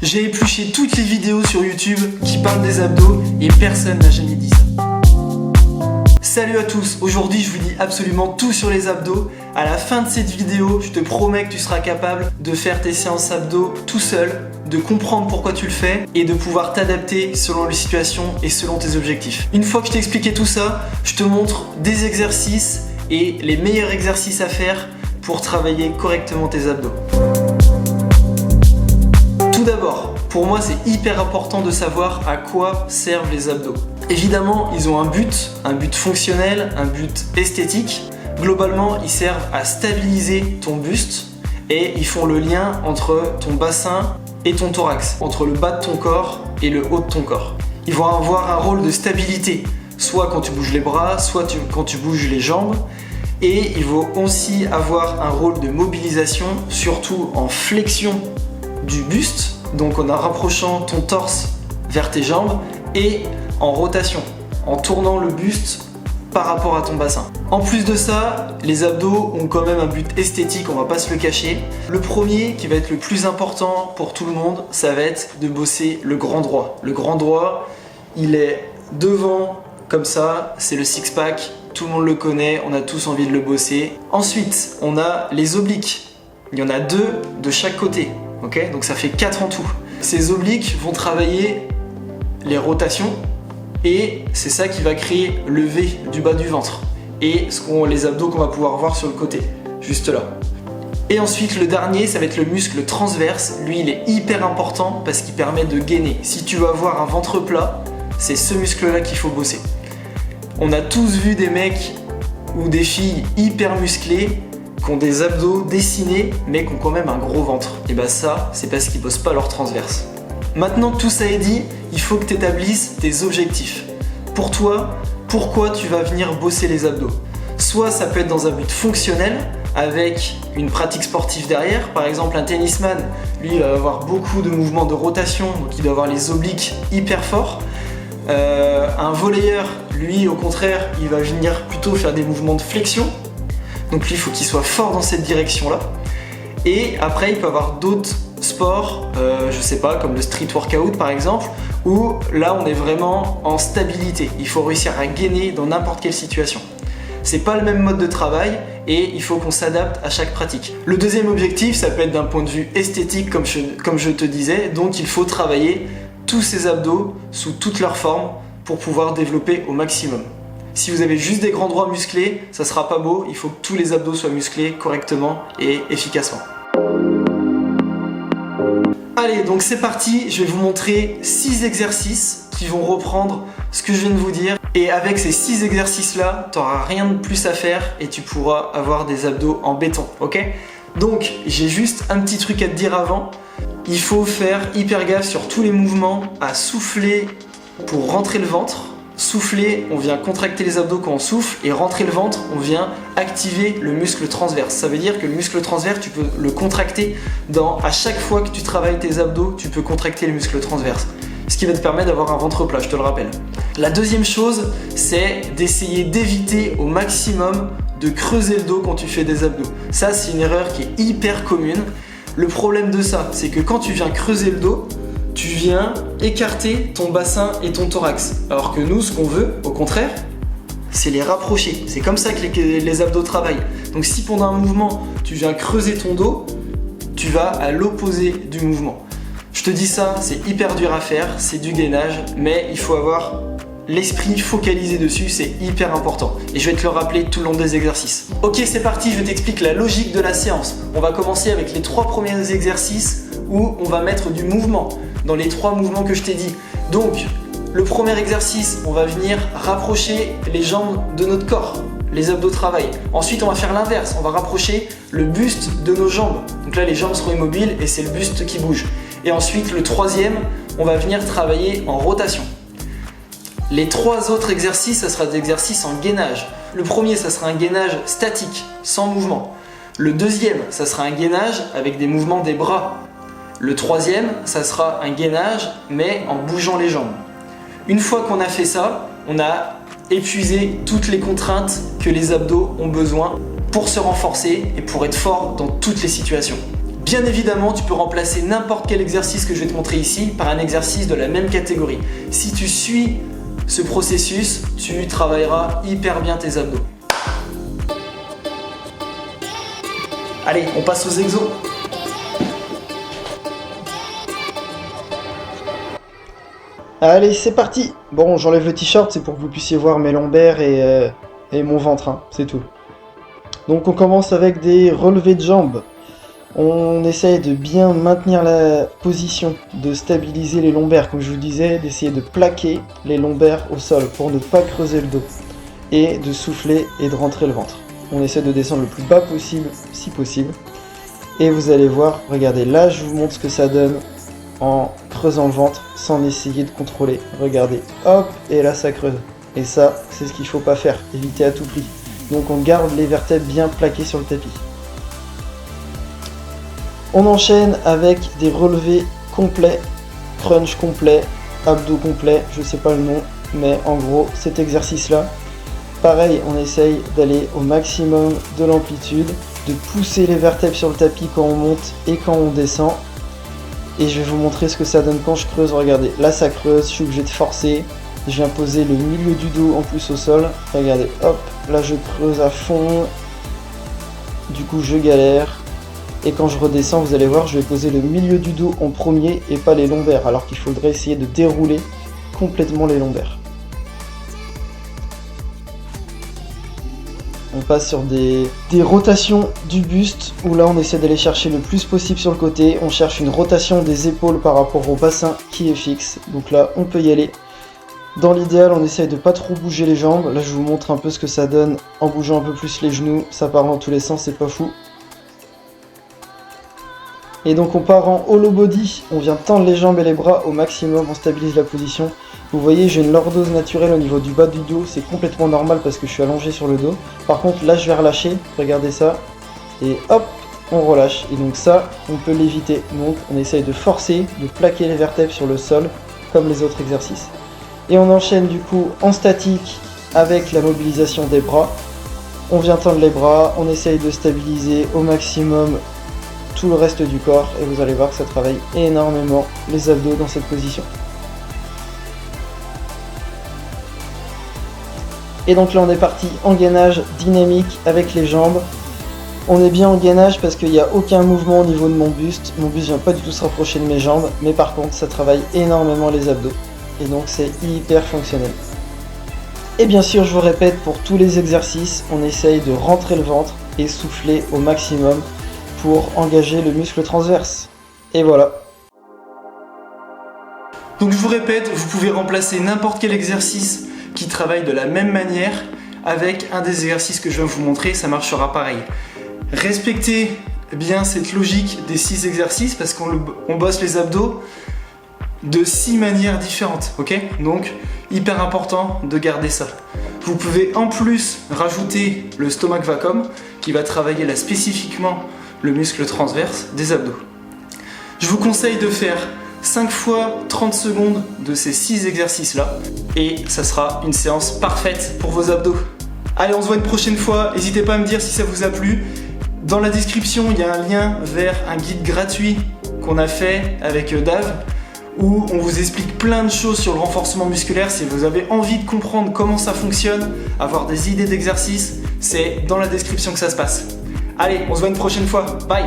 J'ai épluché toutes les vidéos sur YouTube qui parlent des abdos et personne n'a jamais dit ça. Salut à tous, aujourd'hui je vous dis absolument tout sur les abdos. À la fin de cette vidéo, je te promets que tu seras capable de faire tes séances abdos tout seul, de comprendre pourquoi tu le fais et de pouvoir t'adapter selon les situations et selon tes objectifs. Une fois que je t'ai expliqué tout ça, je te montre des exercices et les meilleurs exercices à faire pour travailler correctement tes abdos. Tout d'abord, pour moi c'est hyper important de savoir à quoi servent les abdos. Évidemment, ils ont un but fonctionnel, un but esthétique. Globalement, ils servent à stabiliser ton buste et ils font le lien entre ton bassin et ton thorax, entre le bas de ton corps et le haut de ton corps. Ils vont avoir un rôle de stabilité, soit quand tu bouges les bras, soit quand tu bouges les jambes. Et ils vont aussi avoir un rôle de mobilisation, surtout en flexion du buste, donc en rapprochant ton torse vers tes jambes, et en rotation, en tournant le buste par rapport à ton bassin. En plus de ça, les abdos ont quand même un but esthétique, on va pas se le cacher. Le premier, qui va être le plus important pour tout le monde, ça va être de bosser le grand droit. Le grand droit, il est devant, comme ça, c'est le six-pack, tout le monde le connaît, on a tous envie de le bosser. Ensuite, on a les obliques. Il y en a 2 de chaque côté, ok? Donc ça fait 4 en tout. Ces obliques vont travailler les rotations et c'est ça qui va créer le V du bas du ventre et les abdos qu'on va pouvoir voir sur le côté, juste là. Et ensuite le dernier, ça va être le muscle transverse. Lui, il est hyper important parce qu'il permet de gainer. Si tu veux avoir un ventre plat, c'est ce muscle-là qu'il faut bosser. On a tous vu des mecs ou des filles hyper musclés qui ont des abdos dessinés mais qui ont quand même un gros ventre. Et bah ça, c'est parce qu'ils bossent pas leur transverse. Maintenant que tout ça est dit, il faut que tu établisses tes objectifs. Pour toi, pourquoi tu vas venir bosser les abdos? Soit ça peut être dans un but fonctionnel, avec une pratique sportive derrière. Par exemple, un tennisman, lui, il va avoir beaucoup de mouvements de rotation, donc il doit avoir les obliques hyper forts. Un volleyeur, lui, au contraire, il va venir plutôt faire des mouvements de flexion. Donc lui, il faut qu'il soit fort dans cette direction-là. Et après, il peut avoir d'autres sports, je sais pas, comme le street workout par exemple, où là on est vraiment en stabilité. Il faut réussir à gainer dans n'importe quelle situation. C'est pas le même mode de travail et il faut qu'on s'adapte à chaque pratique. Le deuxième objectif, ça peut être d'un point de vue esthétique comme je te disais, donc il faut travailler tous ces abdos sous toutes leurs formes pour pouvoir développer au maximum. Si vous avez juste des grands droits musclés, ça sera pas beau, il faut que tous les abdos soient musclés correctement et efficacement. Allez, donc c'est parti, je vais vous montrer 6 exercices qui vont reprendre ce que je viens de vous dire. Et avec ces 6 exercices-là, tu n'auras rien de plus à faire et tu pourras avoir des abdos en béton, ok? Donc, j'ai juste un petit truc à te dire avant. Il faut faire hyper gaffe sur tous les mouvements à souffler pour rentrer le ventre. Souffler, on vient contracter les abdos quand on souffle, et rentrer le ventre, on vient activer le muscle transverse. Ça veut dire que le muscle transverse, tu peux le contracter à chaque fois que tu travailles tes abdos, tu peux contracter le muscle transverse. Ce qui va te permettre d'avoir un ventre plat, je te le rappelle. La deuxième chose, c'est d'essayer d'éviter au maximum de creuser le dos quand tu fais des abdos. Ça, c'est une erreur qui est hyper commune. Le problème de ça, c'est que quand tu viens creuser le dos, tu viens écarter ton bassin et ton thorax. Alors que nous, ce qu'on veut, au contraire, c'est les rapprocher. C'est comme ça que les abdos travaillent. Donc si pendant un mouvement, tu viens creuser ton dos, tu vas à l'opposé du mouvement. Je te dis ça, c'est hyper dur à faire, c'est du gainage, mais il faut avoir l'esprit focalisé dessus, c'est hyper important. Et je vais te le rappeler tout le long des exercices. Ok, c'est parti, je t'explique la logique de la séance. On va commencer avec les 3 premiers exercices où on va mettre du mouvement dans les 3 mouvements que je t'ai dit. Donc, le premier exercice, on va venir rapprocher les jambes de notre corps. Les abdos travaillent. Ensuite, on va faire l'inverse. On va rapprocher le buste de nos jambes. Donc là, les jambes seront immobiles et c'est le buste qui bouge. Et ensuite, le troisième, on va venir travailler en rotation. Les 3 autres exercices, ça sera des exercices en gainage. Le premier, ça sera un gainage statique, sans mouvement. Le deuxième, ça sera un gainage avec des mouvements des bras. Le troisième, ça sera un gainage, mais en bougeant les jambes. Une fois qu'on a fait ça, on a épuisé toutes les contraintes que les abdos ont besoin pour se renforcer et pour être fort dans toutes les situations. Bien évidemment, tu peux remplacer n'importe quel exercice que je vais te montrer ici par un exercice de la même catégorie. Si tu suis ce processus, tu travailleras hyper bien tes abdos. Allez, on passe aux exos. Allez, c'est parti. Bon, j'enlève le t-shirt, c'est pour que vous puissiez voir mes lombaires et mon ventre, hein, c'est tout. Donc on commence avec des relevés de jambes. On essaye de bien maintenir la position, de stabiliser les lombaires, comme je vous disais, d'essayer de plaquer les lombaires au sol pour ne pas creuser le dos. Et de souffler et de rentrer le ventre. On essaie de descendre le plus bas possible, si possible. Et vous allez voir, regardez, là je vous montre ce que ça donne en creusant le ventre sans essayer de contrôler. Regardez, hop, et là ça creuse. Et ça, c'est ce qu'il faut pas faire, éviter à tout prix. Donc on garde les vertèbres bien plaquées sur le tapis. On enchaîne avec des relevés complets, crunch complet, abdos complet, je sais pas le nom, mais en gros cet exercice là, pareil, on essaye d'aller au maximum de l'amplitude, de pousser les vertèbres sur le tapis quand on monte et quand on descend. Et je vais vous montrer ce que ça donne quand je creuse. Regardez, là ça creuse, je suis obligé de forcer. Je viens poser le milieu du dos en plus au sol. Regardez, hop, là je creuse à fond. Du coup je galère. Et quand je redescends, vous allez voir, je vais poser le milieu du dos en premier et pas les lombaires. Alors qu'il faudrait essayer de dérouler complètement les lombaires. On passe sur des rotations du buste, où là on essaie d'aller chercher le plus possible sur le côté. On cherche une rotation des épaules par rapport au bassin qui est fixe. Donc là on peut y aller. Dans l'idéal, on essaye de pas trop bouger les jambes. Là je vous montre un peu ce que ça donne en bougeant un peu plus les genoux. Ça part dans tous les sens, c'est pas fou. Et donc on part en hollow body. On vient tendre les jambes et les bras au maximum, on stabilise la position. Vous voyez, j'ai une lordose naturelle au niveau du bas du dos, c'est complètement normal parce que je suis allongé sur le dos. Par contre, là je vais relâcher, regardez ça, et hop, on relâche. Et donc ça, on peut l'éviter. Donc on essaye de forcer, de plaquer les vertèbres sur le sol, comme les autres exercices. Et on enchaîne du coup en statique avec la mobilisation des bras. On vient tendre les bras, on essaye de stabiliser au maximum tout le reste du corps, et vous allez voir que ça travaille énormément les abdos dans cette position. Et donc là on est parti en gainage dynamique avec les jambes. On est bien en gainage parce qu'il n'y a aucun mouvement au niveau de mon buste. Mon buste vient pas du tout se rapprocher de mes jambes, mais par contre ça travaille énormément les abdos. Et donc c'est hyper fonctionnel. Et bien sûr, je vous répète, pour tous les exercices, on essaye de rentrer le ventre et souffler au maximum pour engager le muscle transverse. Et voilà. Donc je vous répète, vous pouvez remplacer n'importe quel exercice qui travaille de la même manière avec un des exercices que je viens vous montrer, ça marchera pareil. Respectez bien cette logique des 6 exercices parce qu'on bosse les abdos de 6 manières différentes, ok? Donc hyper important de garder ça. Vous pouvez en plus rajouter le stomach vacuum qui va travailler là spécifiquement le muscle transverse des abdos. Je vous conseille de faire 5 fois 30 secondes de ces 6 exercices là et ça sera une séance parfaite pour vos abdos. Allez, on se voit une prochaine fois, n'hésitez pas à me dire si ça vous a plu. Dans la description, il y a un lien vers un guide gratuit qu'on a fait avec Dave où on vous explique plein de choses sur le renforcement musculaire. Si vous avez envie de comprendre comment ça fonctionne, avoir des idées d'exercices, c'est dans la description que ça se passe. Allez, on se voit une prochaine fois, bye!